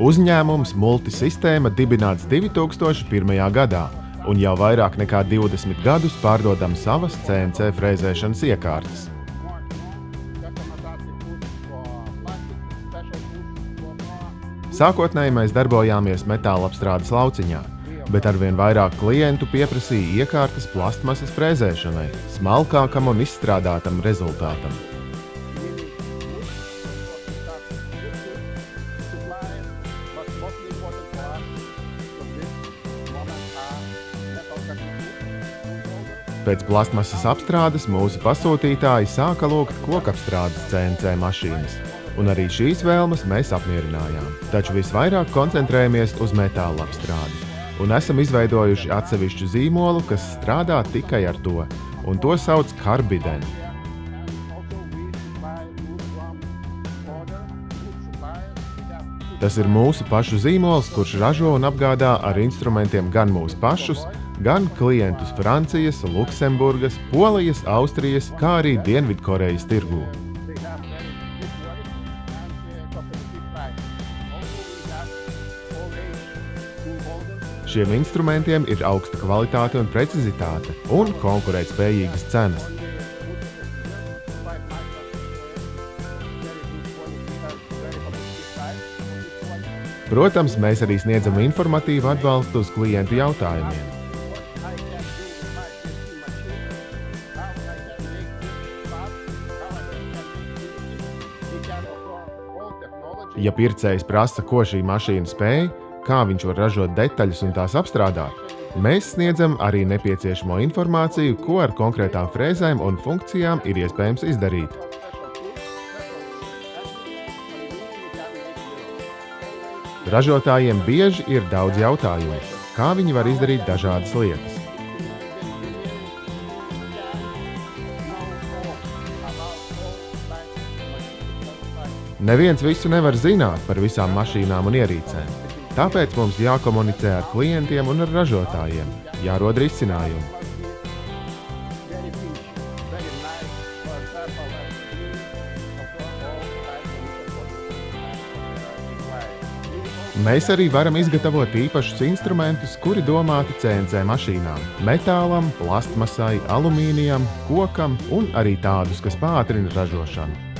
Uzņēmums Multisistēma dibināts 2001. gadā un jau vairāk nekā 20 gadus pārdodam savas CNC frēzēšanas iekārtas. Sākotnēji mēs darbojāmies metālapstrādes lauciņā, bet arvien vairāk klientu pieprasīja iekārtas plastmasas frēzēšanai, smalkākam un izstrādātam rezultātam. Pēc plastmasas apstrādes mūsu pasūtītāji sāka lūgt kokapstrādes CNC mašīnas, un arī šīs vēlmes mēs apmierinājām. Taču visvairāk koncentrējamies uz metāla apstrādi, un esam izveidojuši atsevišķu zīmolu, kas strādā tikai ar to, un to sauc Carbiden. Tas ir mūsu pašu zīmols, kurš ražo un apgādā ar instrumentiem gan mūsu pašus, gan klientus Francijas, Luksemburgas, Polijas, Austrijas, kā arī Dienvidkorejas tirgū. Šiem instrumentiem ir augsta kvalitāte un precizitāte un konkurētspējīgas cenas. Protams, mēs arī sniedzam informatīvu atbalstu uz klientu jautājumiem. Ja pircējs prasa, ko šī mašīna spēj, kā viņš var ražot detaļas un tās apstrādāt, mēs sniedzam arī nepieciešamo informāciju, ko ar konkrētām frēzēm un funkcijām ir iespējams izdarīt. Ražotājiem bieži ir daudz jautājumu, kā viņi var izdarīt dažādas lietas. Neviens visu nevar zināt par visām mašīnām un ierīcēm, tāpēc mums jākomunicē ar klientiem un ar ražotājiem, jārod risinājumi. Mēs arī varam izgatavot īpašus instrumentus, kuri domāti CNC mašīnām, metālam, plastmasai, alumīnijam, kokam un arī tādus, kas pātrina ražošanu.